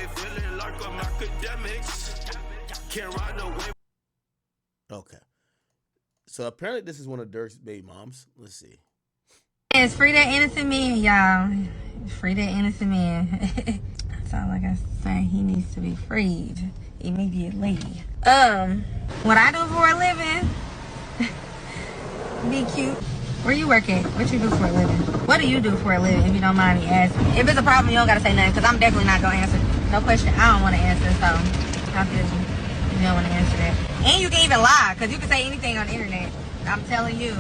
feeling like I'm Akademiks. Can't ride away. Okay. So apparently this is one of Durk's baby moms. Let's see. Yes, free that innocent man, y'all. Free that innocent man. That's all I gotta say. He needs to be freed immediately. What I do for a living, be cute. Where you work at? What you do for a living? What do you do for a living, if you don't mind me asking? If it's a problem, you don't gotta say nothing, because I'm definitely not gonna answer no question I don't want to answer, so how could you? You don't want to answer that. And you can even lie, because you can say anything on the internet. I'm telling you.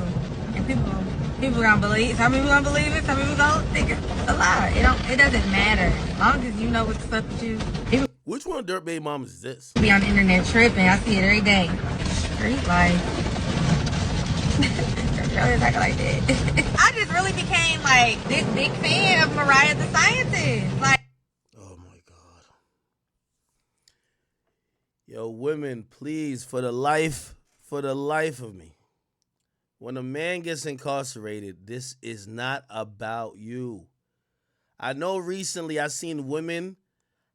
And people gonna believe. Some people gonna believe it, some people gonna think it's a lie. It doesn't matter. As long as you know what's up with you. People Which one of Durk baby moms is this? be on the internet tripping. I see it every day. Street life. Always acting like that. I just really became like this big fan of Mariah the Scientist. Like, Oh my God. Yo, women, please, for the life of me. When a man gets incarcerated, this is not about you. I know recently I've seen women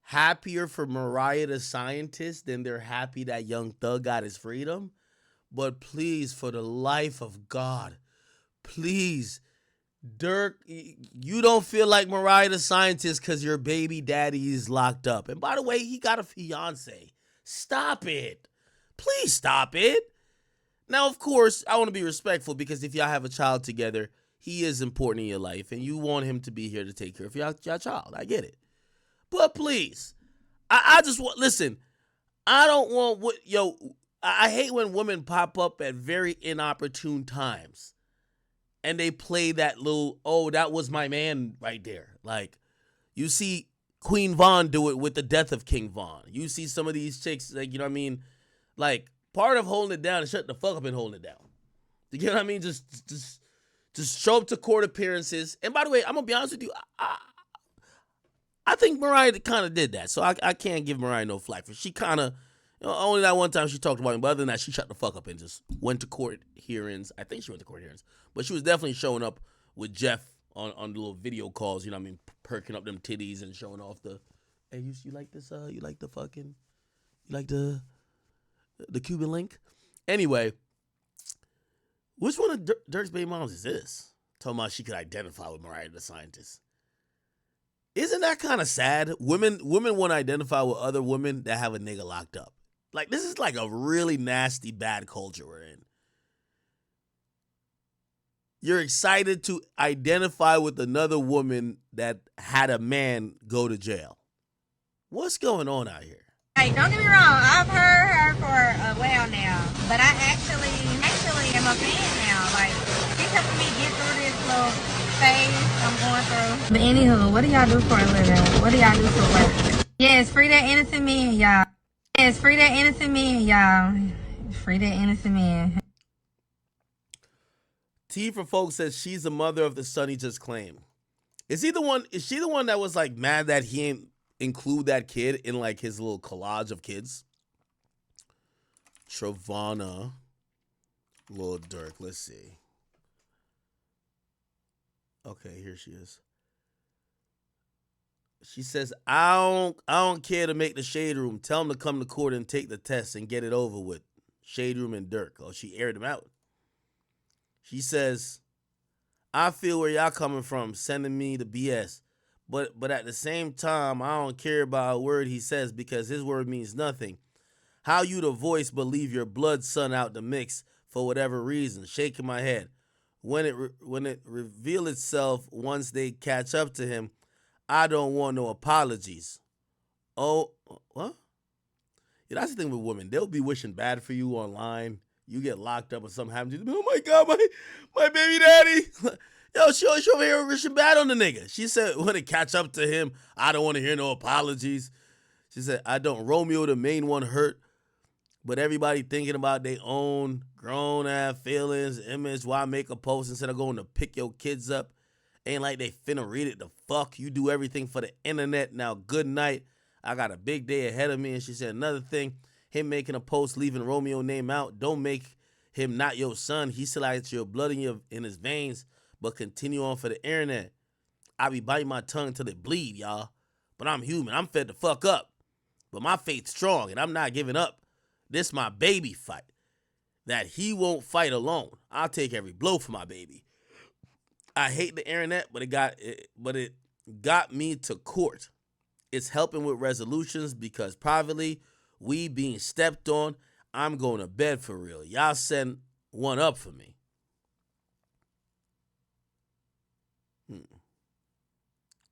happier for Mariah the Scientist than they're happy that Young Thug got his freedom. But please, for the life of God, please, Durk, you don't feel like Mariah the Scientist because your baby daddy is locked up. And by the way, he got a fiance. Stop it. Please stop it. Now, of course, I want to be respectful because if y'all have a child together, he is important in your life and you want him to be here to take care of your child. I get it. But please, I just want, listen, I don't want I hate when women pop up at very inopportune times and they play that little, oh, that was my man right there. Like, you see Queen Vaughn do it with the death of King Vaughn. You see some of these chicks, like, you know what I mean? Like, part of holding it down is shut the fuck up and holding it down. You know what I mean? Just show up to court appearances. And by the way, I'm going to be honest with you, I think Mariah kind of did that. So I can't give Mariah no flack for. She kind of, only that one time she talked about him, but other than that, she shut the fuck up and just went to court hearings. I think she went to court hearings, but she was definitely showing up with Jeff on the little video calls, you know what I mean, perking up them titties and showing off the, hey, you like this, you like the Cuban link? Anyway, which one of Durk's baby moms is this? Talking about she could identify with Mariah the Scientist. Isn't that kind of sad? Women want to identify with other women that have a nigga locked up. Like, this is like a really nasty, bad culture we're in. You're excited to identify with another woman that had a man go to jail. What's going on out here? don't get me wrong, I've heard her for a while now, but I actually am a fan now. Like, she's helping me get through this little phase I'm going through. But anywho, what do y'all do for a living? What do y'all do for work? Yes, free that innocent man, y'all. Yes, free that innocent man, y'all. Free that innocent man. T for folks says she's the mother of the son he just claimed. Is she the one that was like mad that he ain't include that kid in like his little collage of kids? Travonna, Lil Durk. Let's see. Okay, here she is. She says, I don't care to make the shade room. Tell him to come to court and take the test and get it over with. Shade room and Durk. Oh, she aired him out. She says, I feel where y'all coming from, sending me the BS. But at the same time, I don't care about a word he says because his word means nothing. How you the voice but leave your blood son out the mix for whatever reason? Shaking my head. When it reveal itself once they catch up to him, I don't want no apologies. Oh, what? Yeah, that's the thing with women. They'll be wishing bad for you online. You get locked up or something happens to you. Oh my God, my baby daddy. Yo, she over here wishing bad on the nigga. She said when it catch up to him, I don't want to hear no apologies. She said, I don't. Romeo, the main one, hurt. But everybody thinking about their own grown-ass feelings, image. Why make a post instead of going to pick your kids up? Ain't like they finna read it the fuck. You do everything for the internet. Now, good night. I got a big day ahead of me. And she said another thing, him making a post leaving Romeo name out, don't make him not your son. He still has your blood in his veins, but continue on for the internet. I be biting my tongue till it bleed, y'all. but I'm human. I'm fed the fuck up. But my faith's strong, and I'm not giving up. This my baby fight. That he won't fight alone. I'll take every blow for my baby. I hate the internet, but it got me to court. It's helping with resolutions because privately, we being stepped on. I'm going to bed for real. Y'all send one up for me.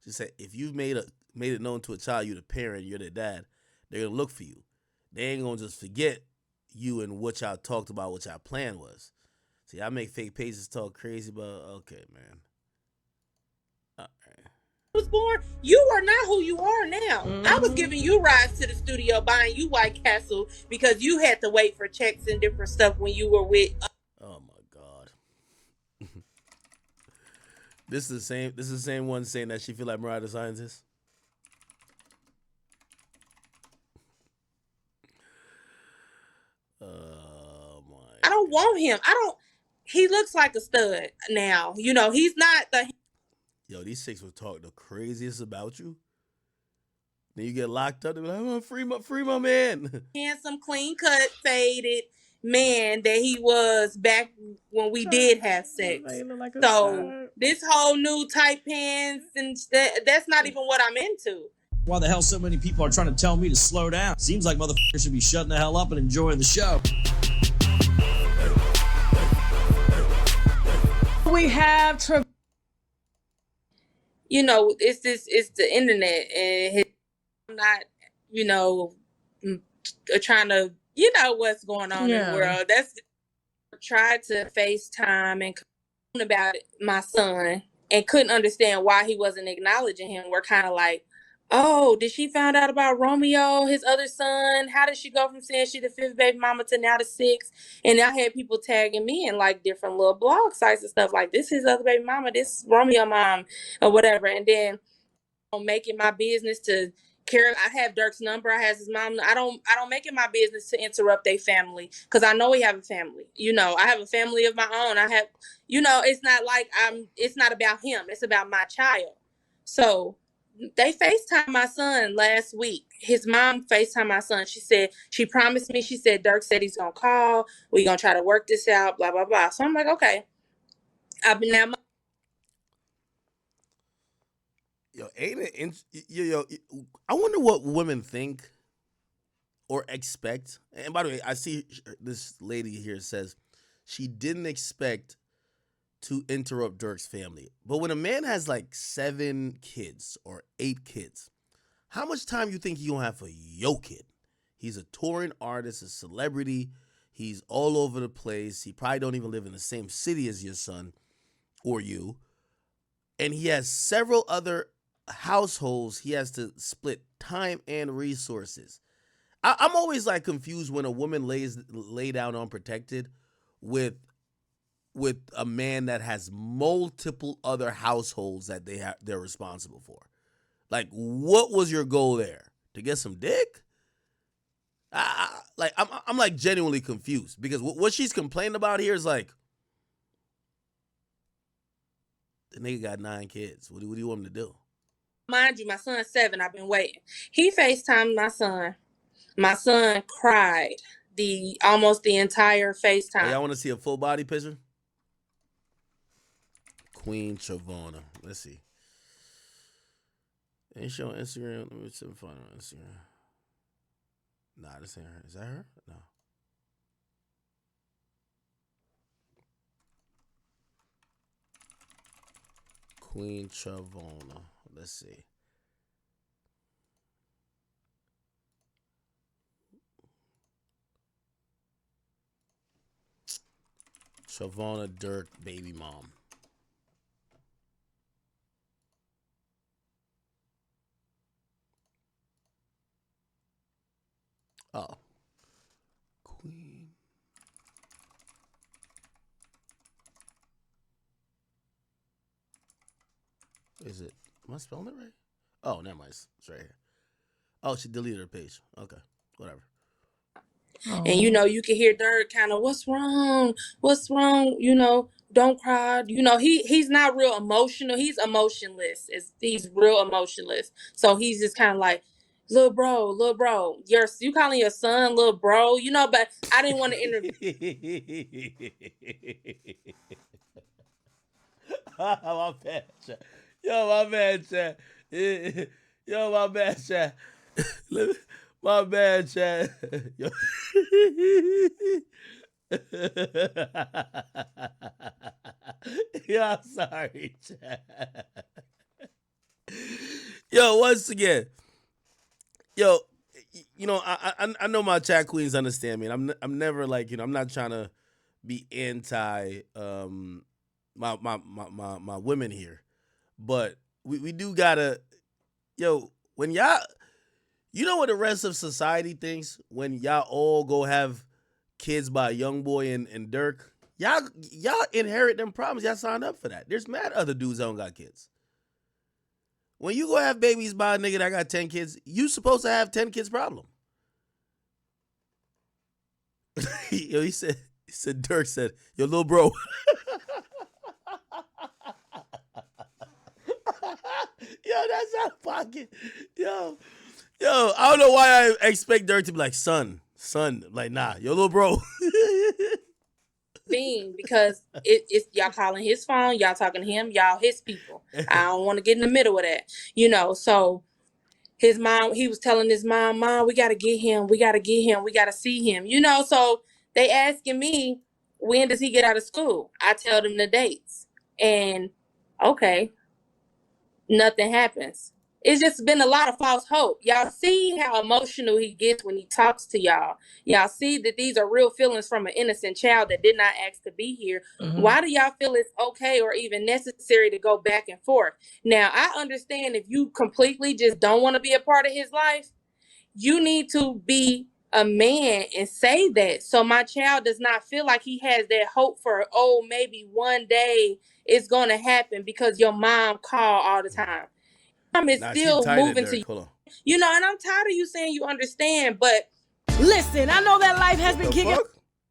She said, if you've made it known to a child you're the parent, you're the dad, they're gonna look for you. They ain't gonna just forget you and what y'all talked about, what y'all plan was. See, I make fake pages talk crazy, but okay, man. All right. Was born, you are not who you are now. I was giving you rides to the studio, buying you White Castle because you had to wait for checks and different stuff when you were with. Oh my God. This is the same one saying that she feel like Mariah the Scientist. I don't want him. He looks like a stud now. You know, he's not the. Yo, these chicks will talk the craziest about you. Then you get locked up. They're like, "I'm free my man." Handsome, clean cut, faded man that he was back when we did have sex. Like so this whole new tight pants and that's not even what I'm into. Why the hell so many people are trying to tell me to slow down? Seems like motherfuckers should be shutting the hell up and enjoying the show. We have you know, it's the internet, and I'm not, you know, trying to, you know, what's going on in the world. That's tried to FaceTime and about my son and couldn't understand why he wasn't acknowledging him. We're kind of like, oh, did she find out about Romeo, his other son? How did she go from saying she the 5th baby mama to now the 6th? And I had people tagging me in like different little blog sites and stuff like, this his other baby mama, this Romeo mom or whatever. And then I'm making my business to care. I have Durk's number. I have his mom. I don't make it my business to interrupt their family because I know we have a family. You know, I have a family of my own. I have, you know, it's not like it's not about him. It's about my child. So they FaceTime my son last week. His mom FaceTime my son. She said, she promised me, she said, Durk said he's going to call. We're going to try to work this out, blah, blah, blah. So I'm like, okay. I've been now. Yo, ain't it? Yo, I wonder what women think or expect. And by the way, I see this lady here says she didn't expect to interrupt Durk's family. But when a man has like 7 kids or 8 kids, how much time you think he gonna have for your kid? He's a touring artist, a celebrity. He's all over the place. He probably don't even live in the same city as your son or you. And he has several other households he has to split time and resources. I'm always like confused when a woman lay down unprotected with a man that has multiple other households that they're responsible for. Like, what was your goal there? To get some dick? I'm like genuinely confused because what she's complaining about here is like, the nigga got 9 kids. What do you want him to do? Mind you, my son's 7. I've been waiting. He FaceTimed my son. My son cried almost the entire FaceTime. Hey, I want to see a full body picture. Queen Travonna. Let's see. Ain't she on Instagram? Let me see if I find her on Instagram. Nah, this ain't her. Is that her? No. Queen Travonna. Let's see. Travonna Durk, baby mom. Oh. Queen. Is it? Am I spelling it right? Oh, never mind. It's right here. Oh, she deleted her page. Okay. Whatever. And, you know, you can hear Durk kind of, what's wrong? What's wrong? You know, don't cry. You know, he's not real emotional. He's emotionless. He's real emotionless. So he's just kind of like, little bro, you calling your son little bro, you know, but I didn't want to interview. My bad, chat. Yo, my bad, chat. Yo, my bad, chat. My bad, chat. Yo. Yo, I'm sorry, chat. Yo, once again, yo, you know, I know my chat queens understand me. And I'm never like, you know, I'm not trying to be anti my women here, but we do gotta, yo, when y'all, you know what the rest of society thinks when y'all all go have kids by Young Boy and Durk. Y'all inherit them problems. Y'all signed up for that. There's mad other dudes that don't got kids. When you go have babies by a nigga that got 10 kids, you supposed to have 10 kids problem. Yo, he said Durk said, yo, little bro. Yo, that's out of pocket. Yo, I don't know why I expect Durk to be like, son. Like, nah, yo, little bro. Being because it's y'all calling his phone, y'all talking to him, y'all his people. I don't want to get in the middle of that, you know. So his mom, he was telling his mom, we gotta get him, we gotta see him, you know. So they asking me, when does he get out of school? I tell them the dates, and okay, nothing happens. It's just been a lot of false hope. Y'all see how emotional he gets when he talks to y'all. Y'all see that these are real feelings from an innocent child that did not ask to be here. Mm-hmm. Why do y'all feel it's okay or even necessary to go back and forth? Now, I understand if you completely just don't want to be a part of his life, you need to be a man and say that, so my child does not feel like he has that hope for, oh, maybe one day it's going to happen because your mom called all the time. Is still moving to you. You know, and I'm tired of you saying you understand, but listen, I know that life has been kicking.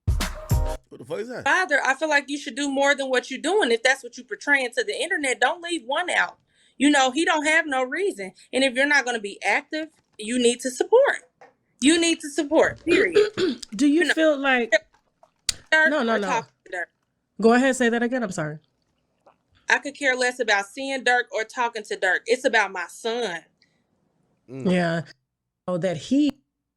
What the fuck is that? Father, I feel like you should do more than what you're doing. If that's what you're portraying to the internet, don't leave one out. You know, he don't have no reason. And if you're not going to be active, you need to support. You need to support, period. Do you feel like... No. Go ahead, say that again. I'm sorry. I could care less about seeing Durk or talking to Durk. It's about my son. Yeah. Oh, that he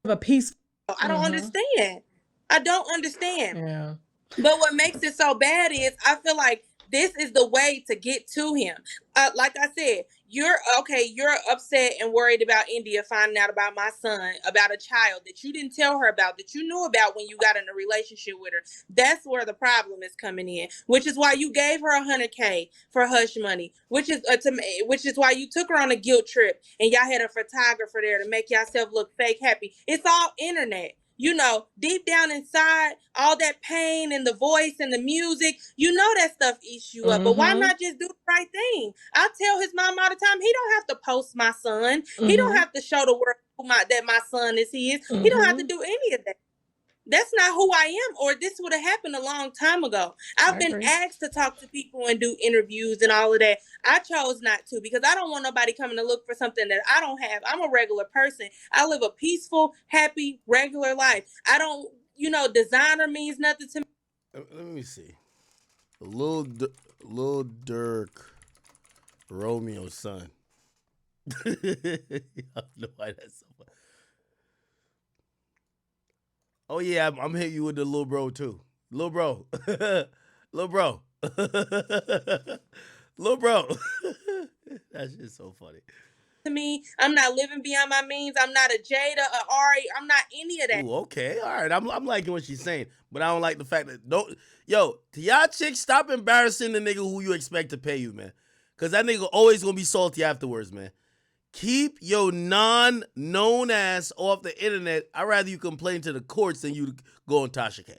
have a peace. I don't understand. I don't understand. Yeah. But what makes it so bad is I feel like this is the way to get to him. Like I said, you're upset and worried about India finding out about my son, about a child that you didn't tell her about, that you knew about when you got in a relationship with her. That's where the problem is coming in, which is why you gave her $100K for hush money, which is why you took her on a guilt trip and y'all had a photographer there to make yourself look fake happy. It's all internet. You know, deep down inside, all that pain and the voice and the music, you know that stuff eats you up. But why not just do the right thing? I tell his mom all the time, he don't have to post my son. He don't have to show the world that my son is his. He don't have to do any of that. That's not who I am, or this would have happened a long time ago. I've been asked to talk to people and do interviews and all of that. I chose not to because I don't want nobody coming to look for something that I don't have. I'm a regular person. I live a peaceful, happy, regular life. I don't, designer means nothing to me. Let me see. Lil Durk, Romeo's son. I don't know why that's so funny. Oh yeah, I'm hitting you with the little bro too. Little bro. Little bro. Little bro. That's just so funny. To me, I'm not living beyond my means. I'm not a Jada, a Ari. I'm not any of that. Ooh, okay, all right. I'm liking what she's saying, but I don't like the fact that to y'all chicks, stop embarrassing the nigga who you expect to pay you, man. Cause that nigga always gonna be salty afterwards, man. Keep your non-known ass off the internet. I'd rather you complain to the courts than you go on Tasha K.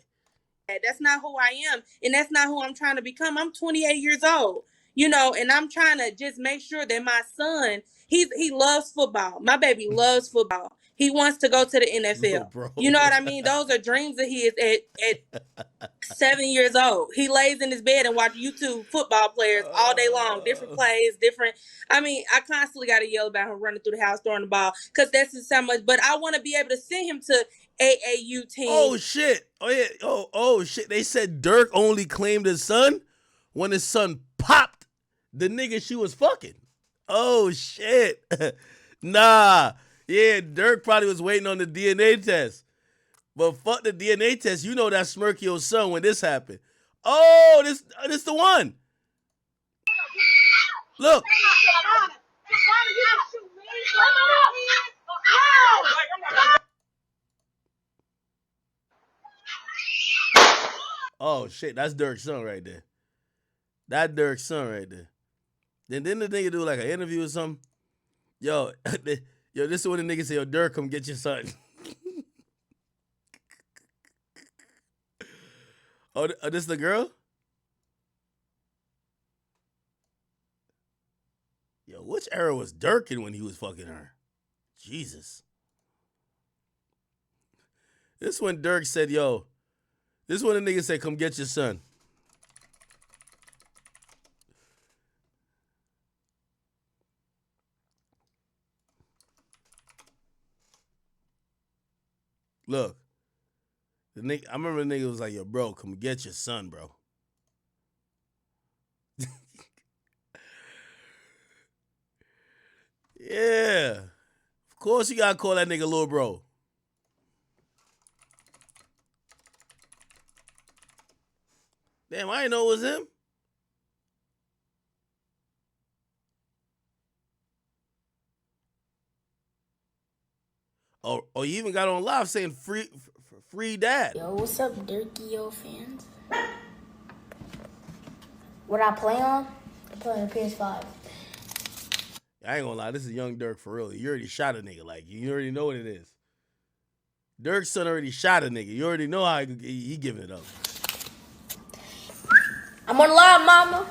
That's not who I am, and that's not who I'm trying to become. I'm 28 years old. you know, and I'm trying to just make sure that my son, he loves football. My baby loves football. He wants to go to the NFL. Bro. You know what I mean? Those are dreams of his at 7 years old. He lays in his bed and watch YouTube football players all day long, different plays, different. I mean, I constantly got to yell about him running through the house throwing the ball because that's just how much. But I want to be able to send him to AAU teams. Oh shit! Oh yeah! Oh shit! They said Durk only claimed his son when his son popped the nigga she was fucking. Oh shit! Nah, yeah, Durk probably was waiting on the DNA test. But fuck the DNA test. You know that smirk your son when this happened. Oh, this the one. Look. Oh shit, that's Durk's son right there. That Durk's son right there. Then didn't the nigga do like an interview or something? Yo, yo, this is when the nigga say, yo, Durk, come get your son. Oh, this the girl? Yo, which era was Durk in when he was fucking her? Jesus. This when Durk said, yo, this when the nigga said, come get your son. Look, the nigga, I remember the nigga was like, yo, bro, come get your son, bro. Yeah. Of course you gotta call that nigga Lil Bro. Damn, I didn't know it was him. Oh, you even got on live saying free dad. Yo, what's up, Durkio fans? What I play on? I play on the PS5. I ain't gonna lie, this is young Durk for real. You already shot a nigga. Like, you already know what it is. Durk's son already shot a nigga. You already know how he giving it up. I'm on live, mama.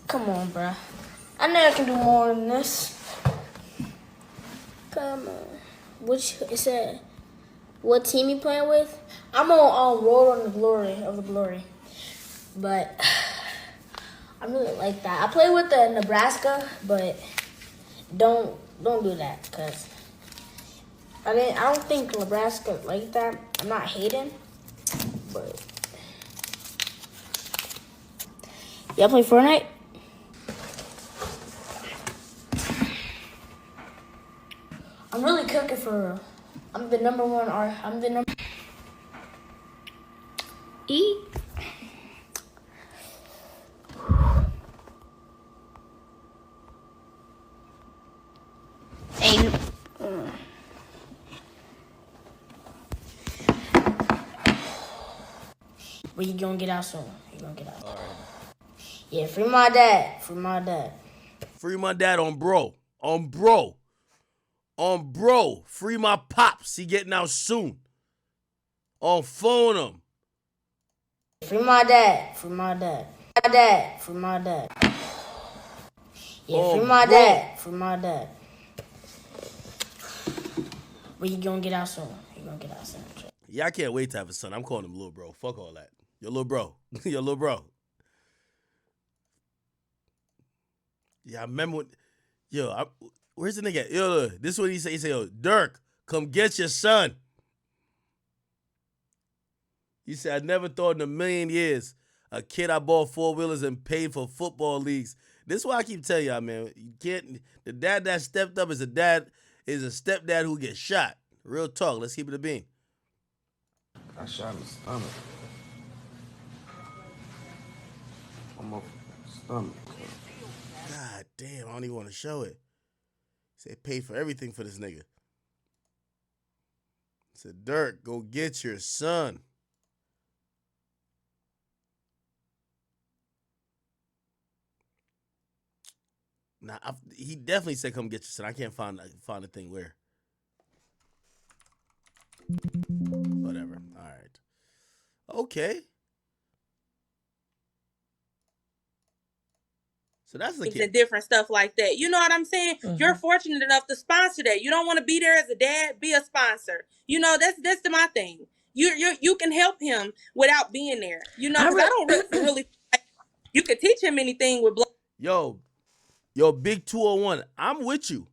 Come on, bruh. I know I can do more than this. Come on. It said, what team you playing with? I'm on Road on the Glory. But I really like that. I play with the Nebraska, but don't do that, cause I don't think Nebraska like that. I'm not hating, but y'all play Fortnite? I'm really cooking for real. I'm the number one I'm the number E. Hey. But you gonna get out soon. You gonna get out. All right. Yeah, free my dad. Free my dad. Free my dad on bro. On bro. On bro. Free my pops. He getting out soon. On phone him. Free my dad. Free my dad. My dad. Free my dad. Yeah, free my dad. Free my dad. But you gonna get out soon. You gonna get out soon. Yeah, I can't wait to have a son. I'm calling him Lil Bro. Fuck all that. Yo, Lil Bro. Yo, Lil Bro. Yeah, I remember when... Yo, where's the nigga? Yo, this is what he say. He say, yo, Durk, come get your son. He said, I never thought in a million years a kid I bought four-wheelers and paid for football leagues. This is why I keep telling y'all, man. You can't... The dad that stepped up is a stepdad who gets shot. Real talk. Let's keep it a beam. I shot in the stomach. On my stomach. God damn, I don't even want to show it. He said pay for everything for this nigga. He said, Durk, go get your son. Nah, he definitely said come get your son. I can't find the thing where. Whatever. All right. Okay. So that's the and kid. different stuff like that. You know what I'm saying? You're fortunate enough to sponsor that. You don't want to be there as a dad, be a sponsor. You know, that's my thing. You can help him without being there. You know, because I don't really you could teach him anything with Yo, Big 201, I'm with you.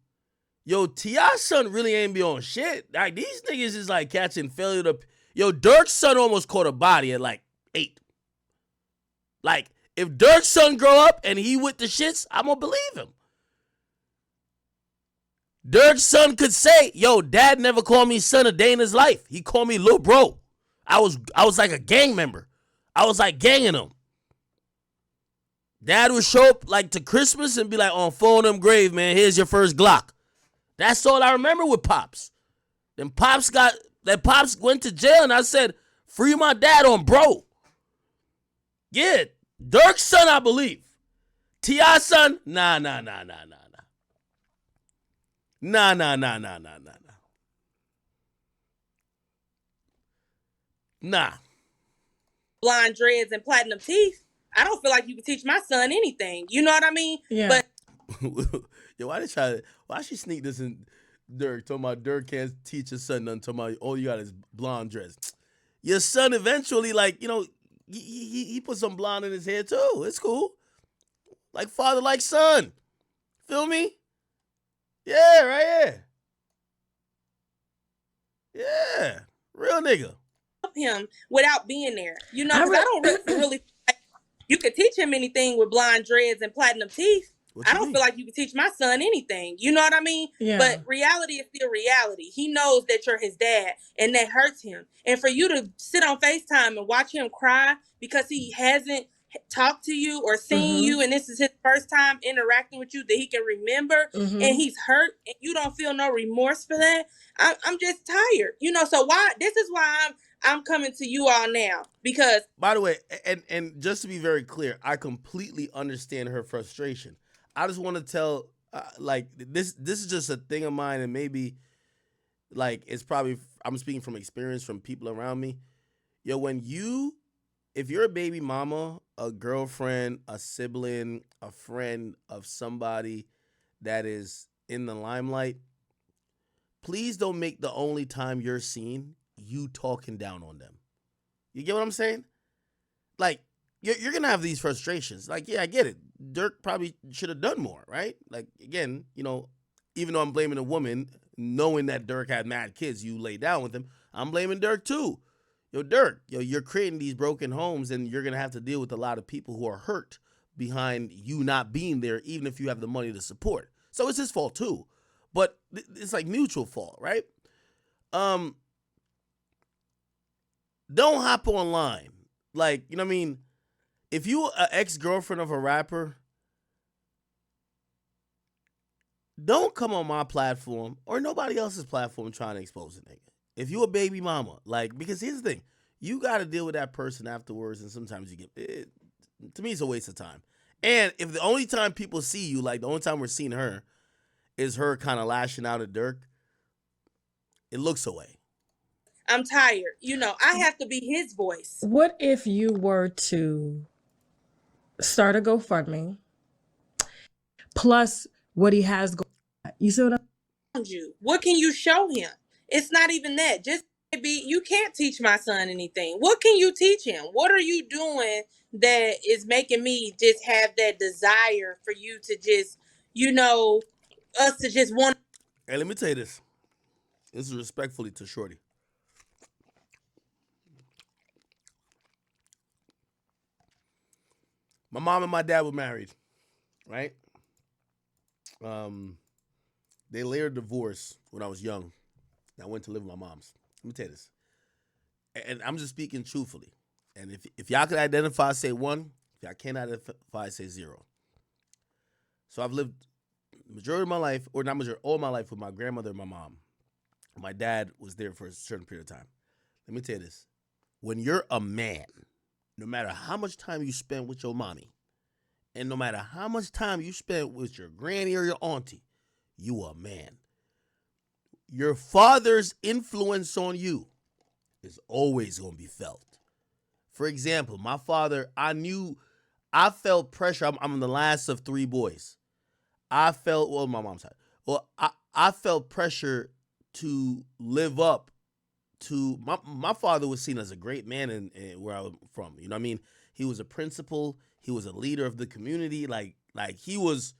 Yo, T.I.'s son really ain't be on shit. Like, these niggas is like catching failure to... Yo, Durk's son almost caught a body at like 8. Like, if Durk's son grow up and he with the shits, I'm gonna believe him. Durk's son could say, yo, dad never called me son a day in his life. He called me Lil Bro. I was like a gang member. I was like ganging him. Dad would show up like to Christmas and be like, on phone them grave, man, here's your first Glock. That's all I remember with Pops. Then Pops went to jail and I said, free my dad on bro. Yeah, Durk's son, I believe. T.I.'s son, nah. Nah. blonde dreads and platinum teeth. I don't feel like you can teach my son anything. You know what I mean? Yeah. But yo, why she sneak this in Durk? Talking about Durk can't teach his son nothing. Talking about all you got is blonde dreads. Your son eventually, like, you know, he put some blonde in his hair too. It's cool. Like father, like son. Feel me? Yeah, right here. Yeah, real nigga. him without being there. You know, because I don't really you could teach him anything with blonde dreads and platinum teeth. I don't feel like you can teach my son anything. You know what I mean? Yeah. But reality is still reality. He knows that you're his dad, and that hurts him. And for you to sit on FaceTime and watch him cry because he hasn't talked to you or seen you, and this is his first time interacting with you that he can remember, and he's hurt, and you don't feel no remorse for that, I'm just tired. You know, so this is why I'm coming to you all now, because... By the way, and just to be very clear, I completely understand her frustration. I just want to tell, like, this is just a thing of mine, and maybe, like, it's probably, I'm speaking from experience from people around me. Yo, if you're a baby mama, a girlfriend, a sibling, a friend of somebody that is in the limelight, please don't make the only time you're seen you talking down on them. You get what I'm saying? Like, you're going to have these frustrations. Like, yeah, I get it. Durk probably should have done more, right? Like, again, you know, even though I'm blaming a woman, knowing that Durk had mad kids, you lay down with him, I'm blaming Durk too. Yo, Durk, you're creating these broken homes, and you're going to have to deal with a lot of people who are hurt behind you not being there, even if you have the money to support. So it's his fault too. But it's like mutual fault, right? Don't hop online. Like, you know what I mean? If you an ex-girlfriend of a rapper, don't come on my platform or nobody else's platform trying to expose a nigga. If you a baby mama, like, because here's the thing, you got to deal with that person afterwards, and sometimes you get it. To me, it's a waste of time. And if the only time people see you, like the only time we're seeing her, is her kind of lashing out at Durk, it looks away. I'm tired. You know, I have to be his voice. What if you were to start a GoFundMe plus what he has going on? You see what I'm saying? What can you show him? It's not even that. Just maybe you can't teach my son anything. What can you teach him? What are you doing that is making me just have that desire for you to just, you know, us to just want. Hey, let me tell you this. This is respectfully to Shorty. My mom and my dad were married, right? They later divorced when I was young. I went to live with my mom's. Let me tell you this. And I'm just speaking truthfully. And if y'all can identify, say 1. If y'all can't identify, say 0. So I've lived majority of my life, or not majority, all my life with my grandmother and my mom. My dad was there for a certain period of time. Let me tell you this. When you're a man, no matter how much time you spend with your mommy, and no matter how much time you spend with your granny or your auntie, you are a man. Your father's influence on you is always going to be felt. For example, my father, I knew I felt pressure. I'm the last of 3 boys. I felt, well, my mom's side. Well, I felt pressure to live up to, my father was seen as a great man in where I was from. You know what I mean? He was a principal. He was a leader of the community. Like he was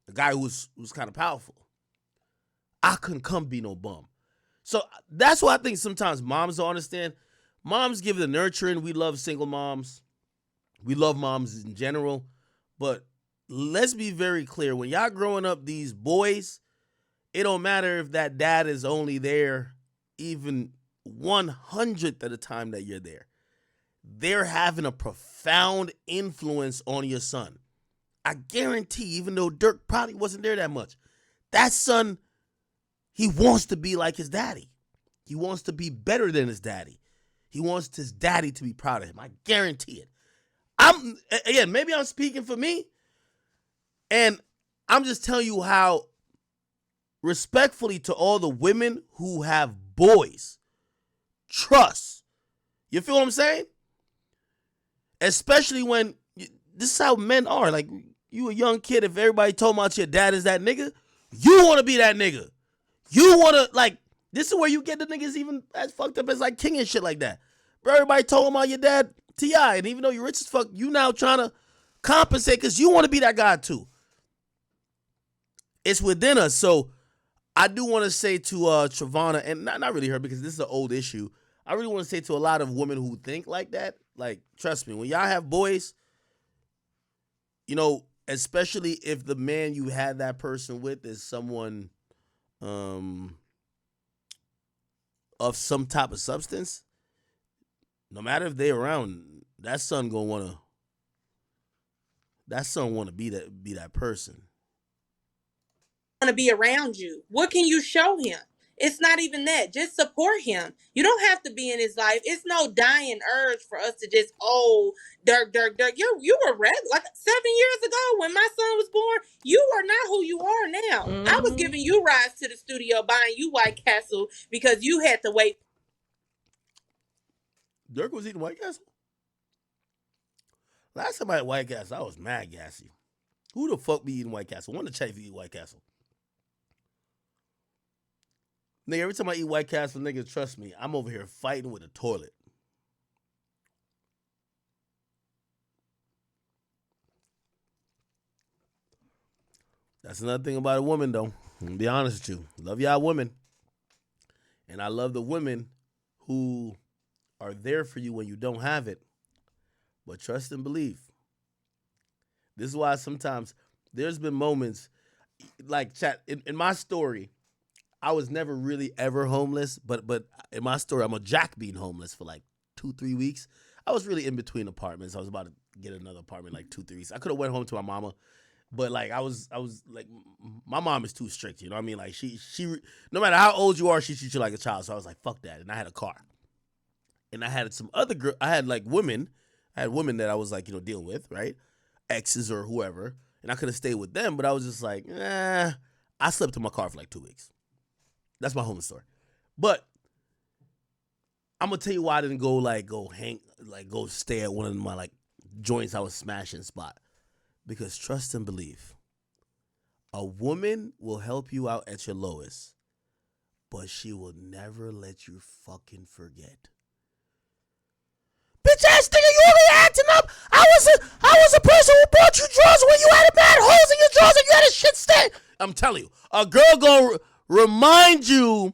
a guy who was kind of powerful. I couldn't come be no bum. So that's why I think sometimes moms don't understand. Moms give the nurturing. We love single moms. We love moms in general. But let's be very clear. When y'all growing up, these boys, it don't matter if that dad is only there even 100th of the time that you're there. They're having a profound influence on your son. I guarantee, even though Durk probably wasn't there that much, that son, he wants to be like his daddy. He wants to be better than his daddy. He wants his daddy to be proud of him. I guarantee it. Maybe I'm speaking for me, and I'm just telling you how, respectfully to all the women who have boys, trust. You feel what I'm saying? Especially when, this is how men are. Like, you a young kid, if everybody told about your dad is that nigga, you want to be that nigga. You want to, like, this is where you get the niggas even as fucked up as like King and shit like that. Bro, everybody told about your dad, T.I., and even though you're rich as fuck, you now trying to compensate because you want to be that guy too. It's within us. So I do want to say to Travonna, and not really her because this is an old issue, I really want to say to a lot of women who think like that, like, trust me, when y'all have boys, you know, especially if the man you had that person with is someone of some type of substance, no matter if they're around, that son want to be that person. Want to be around you. What can you show him? It's not even that. Just support him. You don't have to be in his life. It's no dying urge for us to just, Durk. You were red like 7 years ago when my son was born. You are not who you are now. Mm-hmm. I was giving you rides to the studio, buying you White Castle because you had to wait. Durk was eating White Castle? Last time I had White Castle, I was mad gassy. Who the fuck be eating White Castle? Want to check if you eat White Castle. Nigga, every time I eat White Castle, nigga, trust me, I'm over here fighting with a toilet. That's another thing about a woman, though. I'm gonna be honest with you. Love y'all women. And I love the women who are there for you when you don't have it. But trust and believe. This is why sometimes there's been moments, like, chat, in my story, I was never really ever homeless, but in my story, I'm a jack being homeless for like 2-3 weeks. I was really in between apartments. I was about to get another apartment like 2-3 weeks. I could have went home to my mama, but like I was like, my mom is too strict, you know what I mean? Like she no matter how old you are, she treats you like a child. So I was like, fuck that. And I had a car, and I had some other girl. I had women that I was like, you know, dealing with, right? Exes or whoever, and I could have stayed with them, but I was just like, I slept in my car for like 2 weeks. That's my home story. But I'm gonna tell you why I didn't go stay at one of my like joints I was smashing spot. Because trust and believe, a woman will help you out at your lowest, but she will never let you fucking forget. Bitch ass nigga, you only acting up. I was a person who bought you drawers when you had a bad holes in your drawers and you had a shit stain. I'm telling you, a girl gonna remind you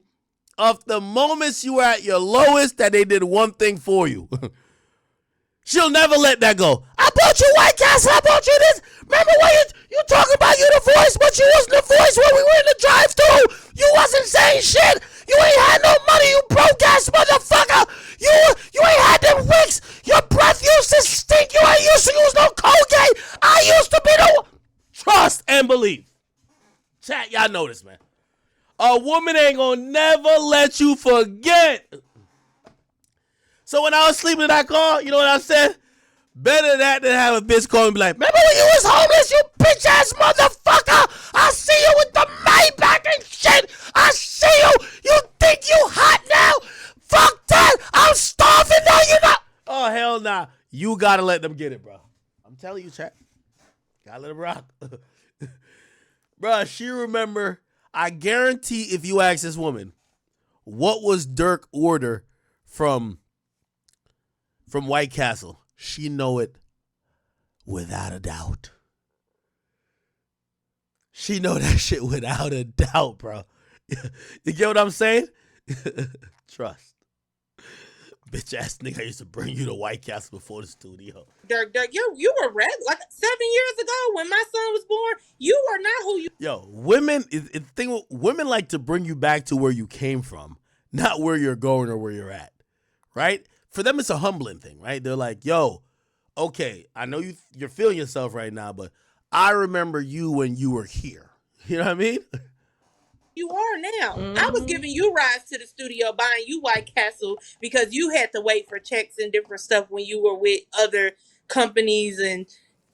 of the moments you were at your lowest that they did one thing for you. She'll never let that go. I bought you White Castle. I bought you this. Remember when you talking about you the voice, but you wasn't the voice when we were in the drive-thru. You wasn't saying shit. You ain't had no money, you broke-ass motherfucker. You ain't had them wicks. Your breath used to stink. You ain't used to use no Colgate. I used to be the... Trust and believe. Chat, y'all know this, man. A woman ain't gonna never let you forget. So when I was sleeping in that car, you know what I said? Better that than have a bitch call me and be like, remember when you was homeless, you bitch ass motherfucker? I see you with the Maybach and shit. I see you. You think you hot now? Fuck that. I'm starving now. You not. Oh, hell nah. You gotta let them get it, bro. I'm telling you, chat. Gotta let it rock. Bruh, she remember. I guarantee if you ask this woman, what was Durk order from White Castle? She know it without a doubt. She know that shit without a doubt, bro. You get what I'm saying? Trust. Bitch ass nigga, I used to bring you to White Castle before the studio. Durk, you were red like 7 years ago when my son was born. You are not who you. Yo, women like to bring you back to where you came from, not where you're going or where you're at, right? For them, it's a humbling thing, right? They're like, yo, okay, I know you're feeling yourself right now, but I remember you when you were here. You know what I mean? You are now. I was giving you rides to the studio, buying you White Castle because you had to wait for checks and different stuff when you were with other companies and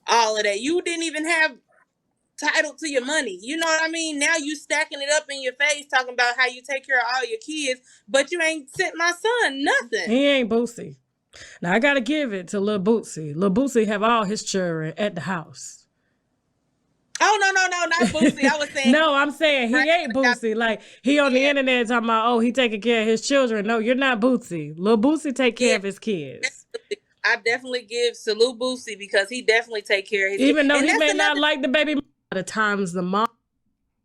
all of that. You didn't even have title to your money. You know what I mean? Now you stacking it up in your face, talking about how you take care of all your kids, but you ain't sent my son nothing. He ain't Boosie. Now I gotta give it to Lil Boosie. Lil Boosie have all his children at the house. Oh, no, not Boosie. I was saying. No, I'm saying he ain't Boosie. Like, he on the internet talking about, oh, he taking care of his children. No, you're not Boosie. Lil Boosie take care of his kids. I definitely give salute Boosie because he definitely take care of his kids. Even though he may not like the baby, a lot of times the mom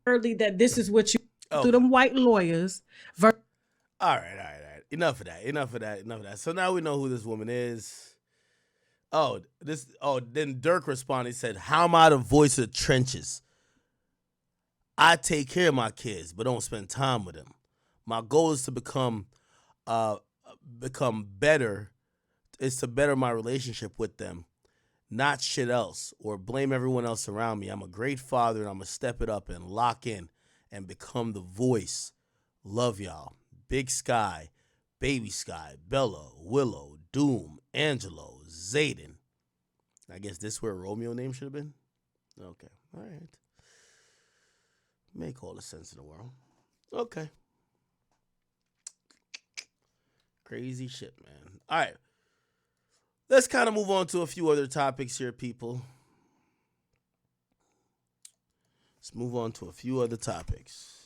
early that this is what you through them white lawyers. All right. Enough of that. So now we know who this woman is. Then Durk responded, he said, how am I the voice of the trenches? I take care of my kids, but don't spend time with them. My goal is to become better, is to better my relationship with them, not shit else, or blame everyone else around me. I'm a great father, and I'm going to step it up and lock in and become the voice. Love y'all. Big Sky, Baby Sky, Bella, Willow, Doom, Angelo, Zayden. I guess this is where Romeo name should have been? Okay. All right. Make all the sense in the world. Okay. Crazy shit, man. All right. Let's kind of move on to a few other topics here, people. Let's move on to a few other topics.